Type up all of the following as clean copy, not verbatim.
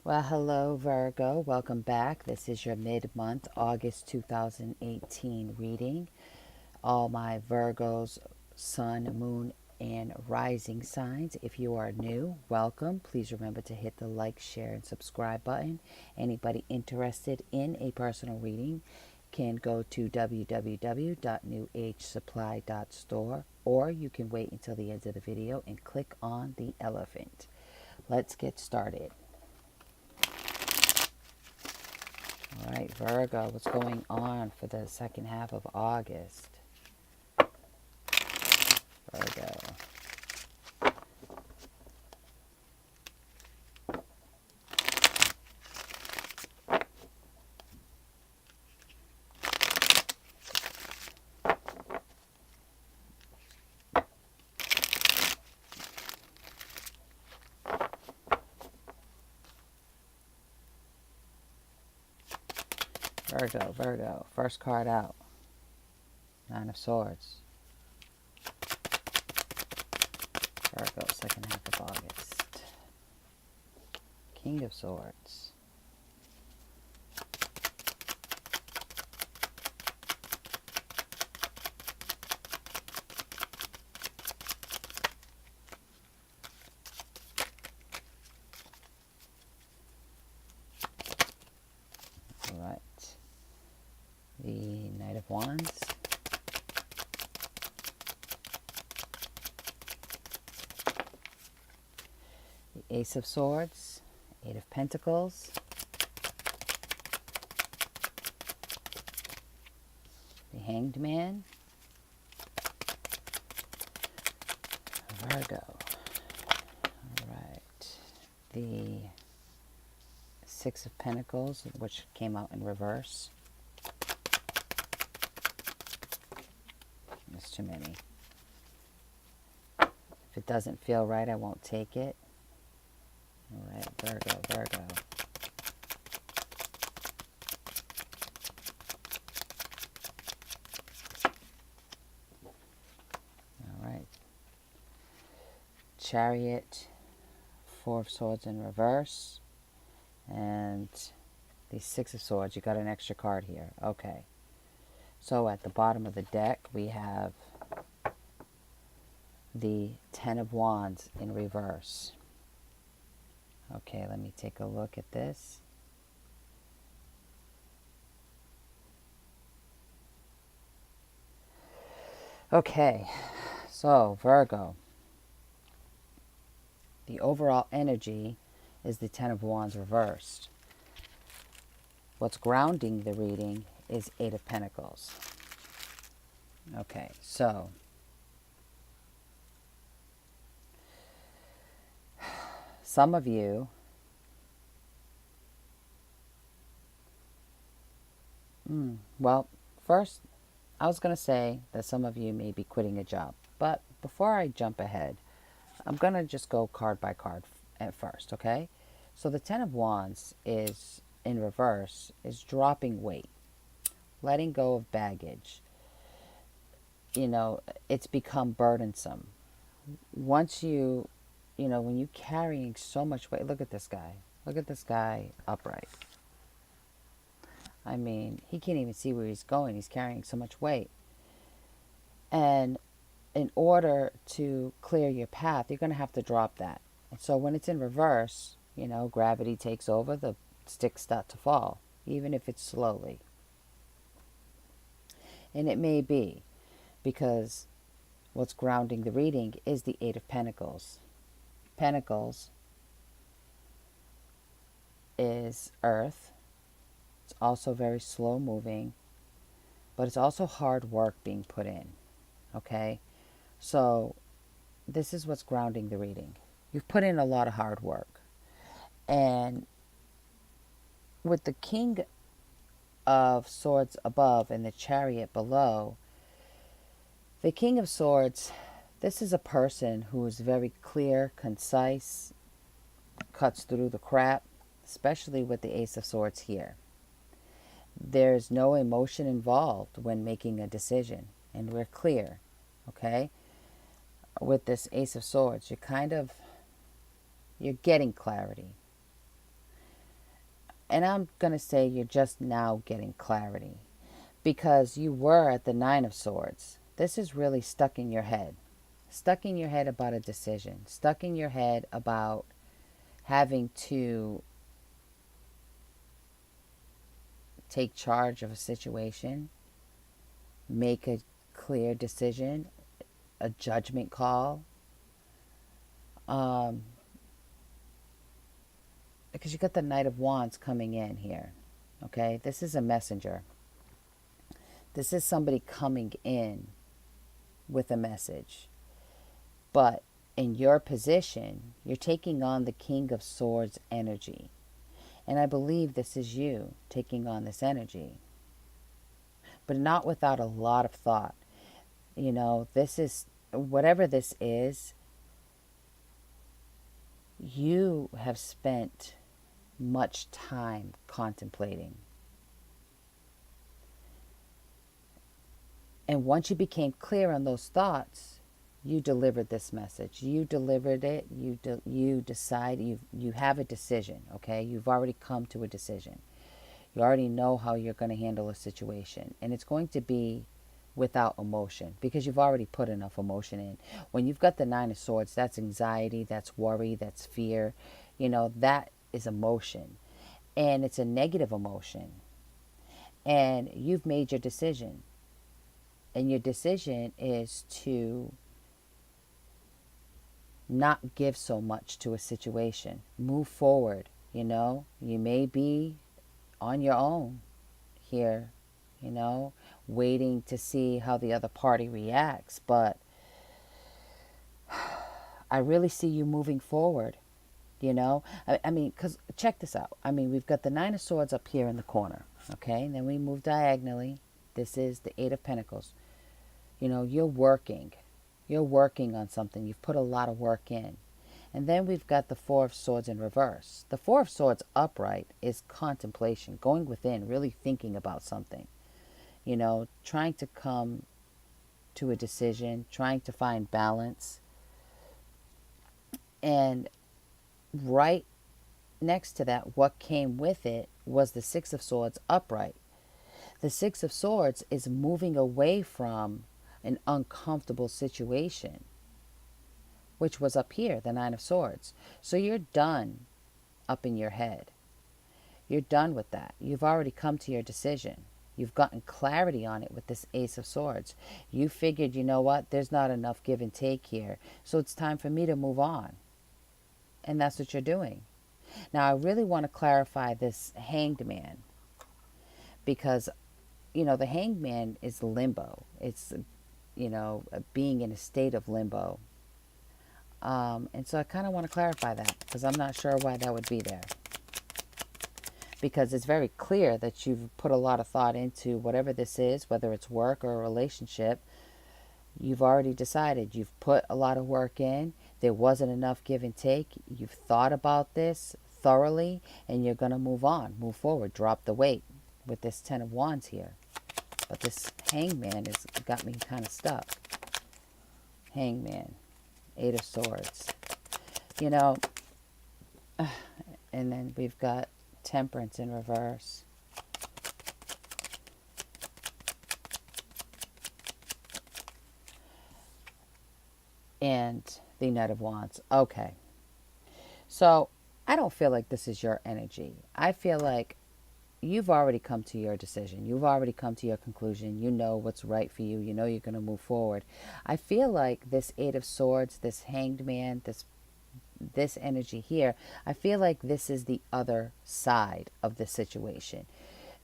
Well, hello, Virgo. Welcome back. This is your mid-month, August 2018 reading. All my Virgos, Sun, Moon, and Rising signs. If you are new, welcome. Please remember to hit the like, share, and subscribe button. Anybody interested in a personal reading can go to www.newagesupply.store, or you can wait until the end of the video and click on the elephant. Let's get started. All right, Virgo, what's going on for the second half of August? Virgo. Virgo. First card out. Nine of Swords. Virgo, second half of August. King of Swords. All right. The Knight of Wands. The Ace of Swords. Eight of Pentacles. The Hanged Man. Virgo. All right. The Six of Pentacles, which came out in reverse. There's too many. If it doesn't feel right, I won't take it. All right, Virgo. All right. Chariot, Four of Swords in reverse, and the Six of Swords. You got an extra card here. Okay. So at the bottom of the deck, we have the Ten of Wands in reverse. Okay, let me take a look at this. Okay, so Virgo, the overall energy is the Ten of Wands reversed. What's grounding the reading is Eight of Pentacles. Okay, so some of you well, first, I was going to say that some of you may be quitting a job. But before I jump ahead, I'm going to just go card by card at first, okay? So the Ten of Wands is, in reverse, is dropping weight, letting go of baggage. You know, it's become burdensome. Once when you're carrying so much weight, look at this guy. Look at this guy upright. I mean, he can't even see where he's going. He's carrying so much weight. And in order to clear your path, you're going to have to drop that. And so when it's in reverse, gravity takes over, the sticks start to fall, even if it's slowly. And it may be because what's grounding the reading is the Eight of Pentacles. Pentacles is earth. It's also very slow moving, but it's also hard work being put in. Okay? So this is what's grounding the reading. You've put in a lot of hard work. And with the King of Swords above and the Chariot below, the King of Swords, this is a person who is very clear, concise, cuts through the crap, especially with the Ace of Swords here. There's no emotion involved when making a decision, and we're clear, okay? With this Ace of Swords, you're getting clarity. And I'm going to say you're just now getting clarity because you were at the Nine of Swords. This is really stuck in your head. Stuck in your head about a decision. Stuck in your head about having to take charge of a situation, make a clear decision, a judgment call. Because you got the Knight of Wands coming in here. Okay, this is a messenger. This is somebody coming in with a message. But in your position, you're taking on the King of Swords energy. And I believe this is you taking on this energy. But not without a lot of thought. You know, this is, whatever this is, you have spent much time contemplating. And once you became clear on those thoughts, you delivered this message. You delivered it. You decide. You have a decision. Okay, you've already come to a decision. You already know how you're going to handle a situation, and it's going to be without emotion because you've already put enough emotion in. When you've got the Nine of Swords, that's anxiety, that's worry, that's fear. You know, that is emotion, and it's a negative emotion. And you've made your decision, and your decision is to not give so much to a situation. Move forward. You know, you may be on your own here, you know, waiting to see how the other party reacts. But I really see you moving forward, you know. I mean, because check this out. I mean, we've got the Nine of Swords up here in the corner, okay? And then we move diagonally. This is the Eight of Pentacles. You know, you're working. You're working on something. You've put a lot of work in. And then we've got the Four of Swords in reverse. The Four of Swords upright is contemplation, going within, really thinking about something. You know, trying to come to a decision, trying to find balance. And right next to that, what came with it was the Six of Swords upright. The Six of Swords is moving away from an uncomfortable situation, which was up here, the Nine of Swords. So you're done up in your head. You're done with that. You've already come to your decision. You've gotten clarity on it with this Ace of Swords. You figured, you know what, there's not enough give and take here, so it's time for me to move on. And that's what you're doing. Now, I really want to clarify this Hanged Man because, you know, the Hanged Man is limbo. It's, you know, being in a state of limbo. And so I kind of want to clarify that because I'm not sure why that would be there. Because it's very clear that you've put a lot of thought into whatever this is, whether it's work or a relationship. You've already decided. You've put a lot of work in. There wasn't enough give and take. You've thought about this thoroughly, and you're going to move on, move forward, drop the weight with this Ten of Wands here. But this Hangman has got me kind of stuck. Hangman, Eight of Swords. You know, and then we've got Temperance in reverse. And the Knight of Wands. Okay. So I don't feel like this is your energy. I feel like you've already come to your decision. You've already come to your conclusion. You know what's right for you. You know you're going to move forward. I feel like this Eight of Swords, this Hanged Man, this energy here, I feel like this is the other side of the situation,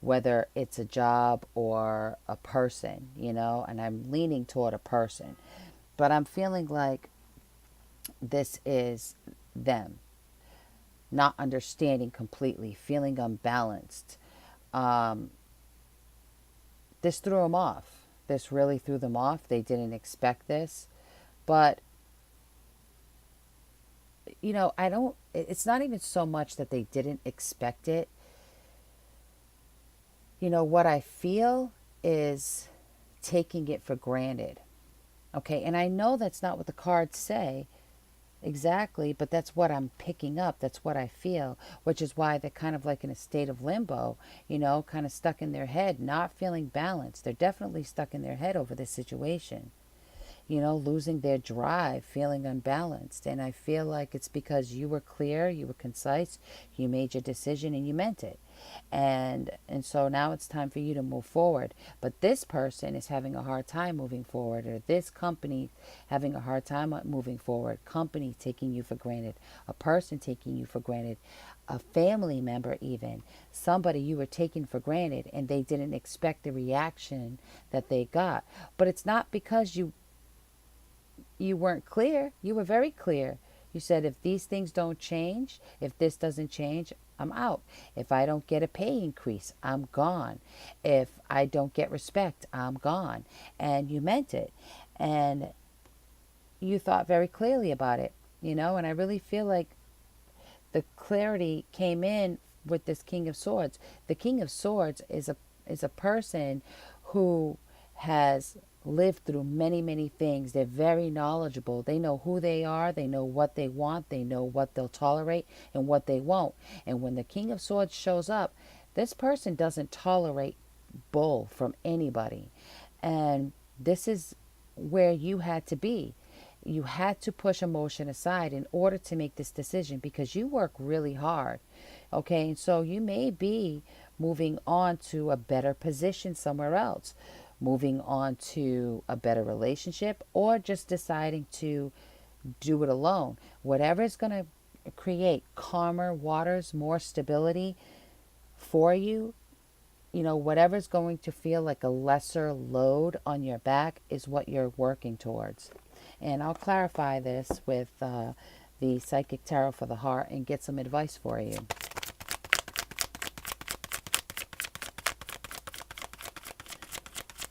whether it's a job or a person, you know, and I'm leaning toward a person, but I'm feeling like this is them not understanding completely, feeling unbalanced. This threw them off. This really threw them off. They didn't expect this, but you know, it's not even so much that they didn't expect it. You know, what I feel is taking it for granted. Okay, and I know that's not what the cards say, Exactly, but that's what I'm picking up. That's what I feel, which is why they're kind of like in a state of limbo, kind of stuck in their head, not feeling balanced. They're definitely stuck in their head over this situation, losing their drive, feeling unbalanced. And I feel like it's because you were clear, you were concise, you made your decision and you meant it. And so now it's time for you to move forward. But this person is having a hard time moving forward, or this company having a hard time moving forward. Company taking you for granted, a person taking you for granted, a family member, even somebody you were taking for granted, and they didn't expect the reaction that they got. But it's not because you weren't clear. You were very clear. You said, if these things don't change, if this doesn't change, I'm out. If I don't get a pay increase, I'm gone. If I don't get respect, I'm gone. And you meant it. And you thought very clearly about it, and I really feel like the clarity came in with this King of Swords. The King of Swords is a person who has lived through many, many things. They're very knowledgeable. They know who they are. They know what they want. They know what they'll tolerate and what they won't. And when the King of Swords shows up, this person doesn't tolerate bull from anybody. And this is where you had to be. You had to push emotion aside in order to make this decision, because you work really hard. Okay, and so you may be moving on to a better position somewhere else, moving on to a better relationship, or just deciding to do it alone. Whatever is going to create calmer waters, more stability for you, whatever's going to feel like a lesser load on your back is what you're working towards. And I'll clarify this with the Psychic Tarot for the Heart and get some advice for you.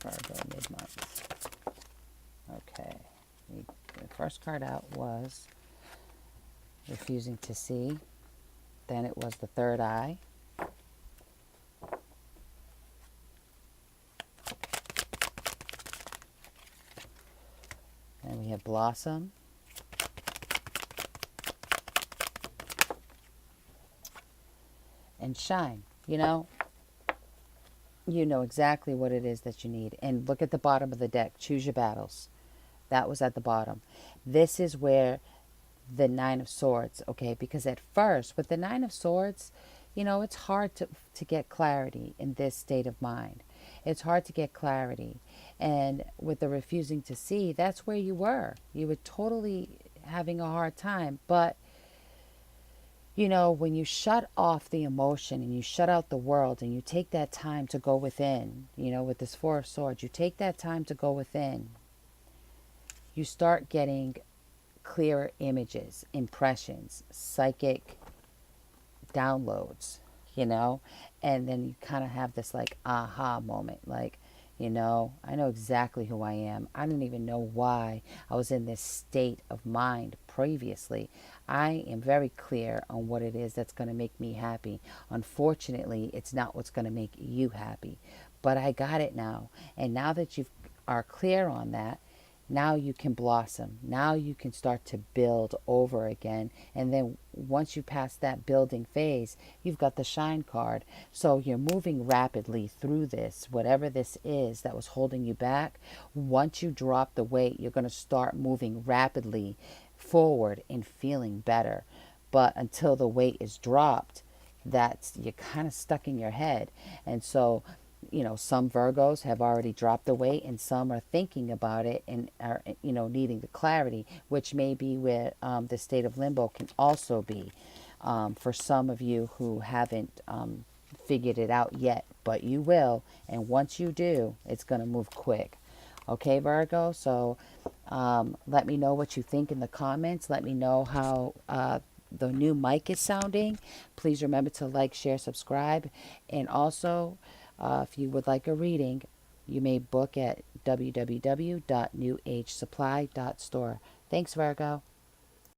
Virgo Mid Month. Okay. The first card out was Refusing to See. Then it was the Third Eye. And we have Blossom. And Shine. You know exactly what it is that you need. And look at the bottom of the deck. Choose your battles. That was at the bottom. This is where the Nine of Swords, okay? Because at first, with the Nine of Swords, it's hard to get clarity in this state of mind. It's hard to get clarity. And with the Refusing to See, that's where you were. You were totally having a hard time. But, when you shut off the emotion and you shut out the world and you take that time to go within, with this Four of Swords, you take that time to go within, you start getting clearer images, impressions, psychic downloads, and then you kind of have this like aha moment, like, I know exactly who I am. I didn't even know why I was in this state of mind previously. I am very clear on what it is that's going to make me happy. Unfortunately, it's not what's going to make you happy, but I got it now. And now that you are clear on that, now you can blossom. Now you can start to build over again. And then once you pass that building phase, you've got the Shine card. So you're moving rapidly through this, whatever this is that was holding you back. Once you drop the weight, you're going to start moving rapidly forward and feeling better. But until the weight is dropped, you're kind of stuck in your head. And so some Virgos have already dropped the weight, and some are thinking about it and are, needing the clarity, which may be where the state of limbo can also be for some of you who haven't figured it out yet, but you will. And once you do, it's going to move quick. Okay, Virgo? So let me know what you think in the comments. Let me know how the new mic is sounding. Please remember to like, share, subscribe. And also, if you would like a reading, you may book at www.newagesupply.store. Thanks, Virgo.